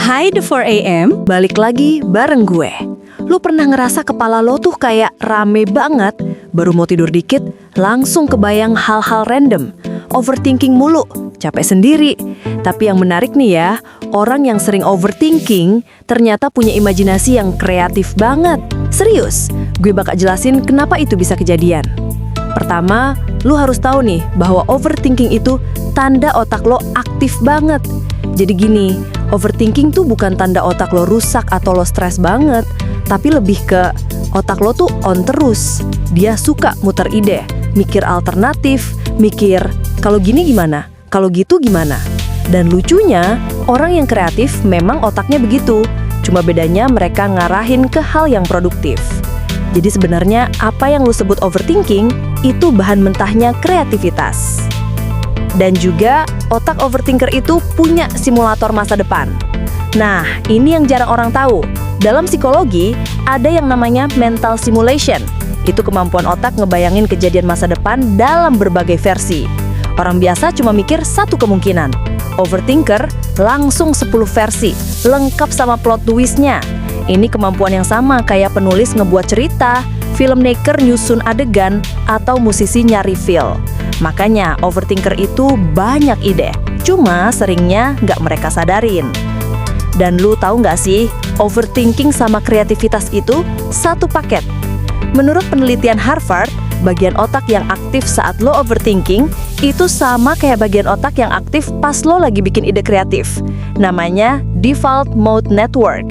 Hai The 4am, balik lagi bareng gue. Lu pernah ngerasa kepala lo tuh kayak rame banget, baru mau tidur dikit, langsung kebayang hal-hal random, overthinking mulu, capek sendiri. Tapi yang menarik nih ya, orang yang sering overthinking ternyata punya imajinasi yang kreatif banget. Serius, gue bakal jelasin kenapa itu bisa kejadian. Pertama, lu harus tahu nih bahwa overthinking itu tanda otak lo aktif banget. Jadi gini, overthinking tuh bukan tanda otak lo rusak atau lo stres banget, tapi lebih ke otak lo tuh on terus. Dia suka muter ide, mikir alternatif, mikir kalau gini gimana, kalau gitu gimana. Dan lucunya, orang yang kreatif memang otaknya begitu, cuma bedanya mereka ngarahin ke hal yang produktif. Jadi sebenarnya apa yang lo sebut overthinking itu bahan mentahnya kreativitas. Dan juga otak overthinker itu punya simulator masa depan. Nah, ini yang jarang orang tahu. Dalam psikologi, ada yang namanya mental simulation. Itu kemampuan otak ngebayangin kejadian masa depan dalam berbagai versi. Orang biasa cuma mikir satu kemungkinan. Overthinker langsung 10 versi, lengkap sama plot twist-nya. Ini kemampuan yang sama kayak penulis ngebuat cerita, filmmaker nyusun adegan, atau musisi nyari feel. Makanya overthinker itu banyak ide, cuma seringnya nggak mereka sadarin. Dan lu tahu nggak sih, overthinking sama kreativitas itu satu paket. Menurut penelitian Harvard, bagian otak yang aktif saat lo overthinking itu sama kayak bagian otak yang aktif pas lo lagi bikin ide kreatif. Namanya default mode network.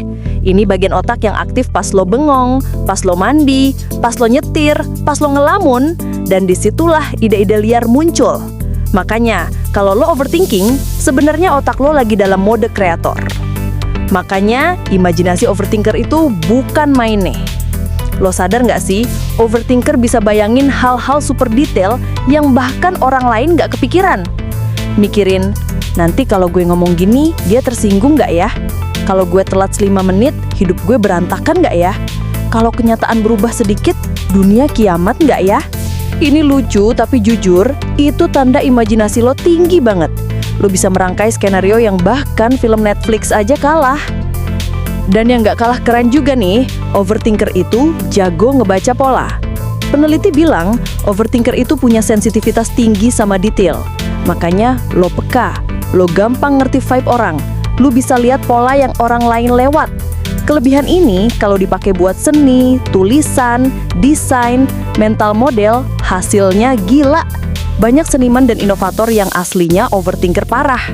Ini bagian otak yang aktif pas lo bengong, pas lo mandi, pas lo nyetir, pas lo ngelamun, dan disitulah ide-ide liar muncul. Makanya, kalau lo overthinking, sebenarnya otak lo lagi dalam mode kreator. Makanya, imajinasi overthinker itu bukan main nih. Lo sadar nggak sih, overthinker bisa bayangin hal-hal super detail yang bahkan orang lain nggak kepikiran. Mikirin, nanti kalau gue ngomong gini, dia tersinggung nggak ya? Kalau gue telat 5 menit, hidup gue berantakan nggak ya? Kalau kenyataan berubah sedikit, dunia kiamat nggak ya? Ini lucu, tapi jujur, itu tanda imajinasi lo tinggi banget. Lo bisa merangkai skenario yang bahkan film Netflix aja kalah. Dan yang nggak kalah keren juga nih, overthinker itu jago ngebaca pola. Peneliti bilang, overthinker itu punya sensitivitas tinggi sama detail. Makanya lo peka, lo gampang ngerti vibe orang. Lu bisa lihat pola yang orang lain lewat. Kelebihan ini kalau dipakai buat seni, tulisan, desain, mental model, hasilnya gila. Banyak seniman dan inovator yang aslinya overthinker parah.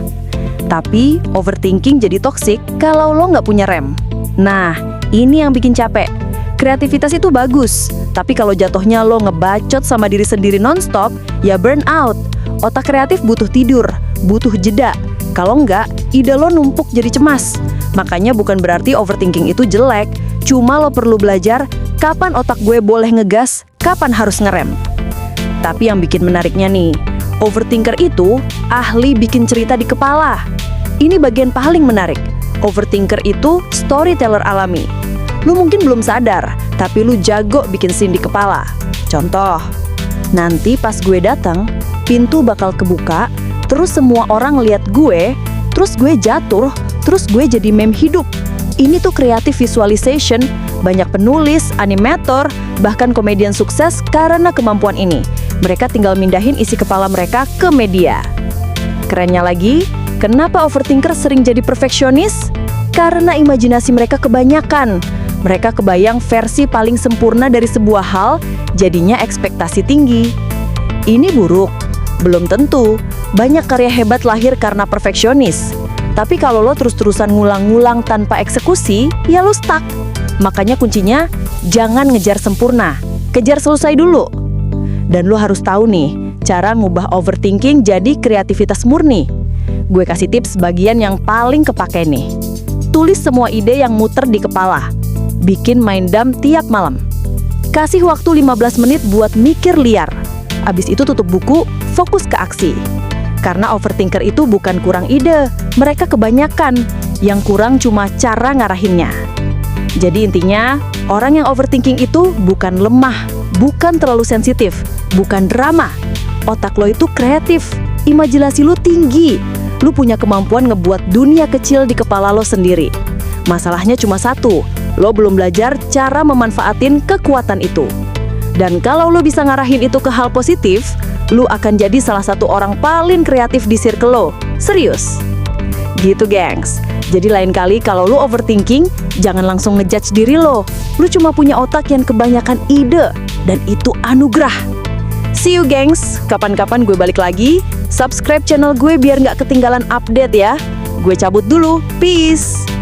Tapi overthinking jadi toksik kalau lo nggak punya rem. Nah, ini yang bikin capek. Kreativitas itu bagus, tapi kalau jatuhnya lo ngebacot sama diri sendiri nonstop, ya burn out. Otak kreatif butuh tidur, butuh jeda. Kalau enggak, ide lo numpuk jadi cemas. Makanya bukan berarti overthinking itu jelek, cuma lo perlu belajar kapan otak gue boleh ngegas, kapan harus ngerem. Tapi yang bikin menariknya nih, overthinker itu ahli bikin cerita di kepala. Ini bagian paling menarik. Overthinker itu storyteller alami. Lu mungkin belum sadar, tapi lu jago bikin scene di kepala. Contoh, nanti pas gue datang, pintu bakal kebuka, terus semua orang lihat gue, terus gue jatuh, terus gue jadi meme hidup. Ini tuh creative visualization, banyak penulis, animator, bahkan komedian sukses karena kemampuan ini. Mereka tinggal mindahin isi kepala mereka ke media. Kerennya lagi, kenapa overthinker sering jadi perfeksionis? Karena imajinasi mereka kebanyakan. Mereka kebayang versi paling sempurna dari sebuah hal, jadinya ekspektasi tinggi. Ini buruk? Belum tentu. Banyak karya hebat lahir karena perfeksionis. Tapi kalau lo terus-terusan ngulang-ngulang tanpa eksekusi, ya lo stuck. Makanya kuncinya, jangan ngejar sempurna. Kejar selesai dulu. Dan lo harus tahu nih, cara ngubah overthinking jadi kreativitas murni. Gue kasih tips bagian yang paling kepake nih. Tulis semua ide yang muter di kepala. Bikin mind dump tiap malam. Kasih waktu 15 menit buat mikir liar. Abis itu tutup buku, fokus ke aksi. Karena overthinker itu bukan kurang ide, mereka kebanyakan. Yang kurang cuma cara ngarahinnya. Jadi intinya, orang yang overthinking itu bukan lemah, bukan terlalu sensitif, bukan drama. Otak lo itu kreatif, imajinasi lo tinggi. lu punya kemampuan ngebuat dunia kecil di kepala lo sendiri. Masalahnya cuma satu, lo belum belajar cara memanfaatin kekuatan itu. Dan kalau lo bisa ngarahin itu ke hal positif, lu akan jadi salah satu orang paling kreatif di circle lo. Serius. Gitu, gengs. Jadi lain kali kalau lu overthinking, jangan langsung ngejudge diri lo. Lu cuma punya otak yang kebanyakan ide, dan itu anugerah. See you, gengs. Kapan-kapan gue balik lagi. Subscribe channel gue biar nggak ketinggalan update ya. Gue cabut dulu. Peace.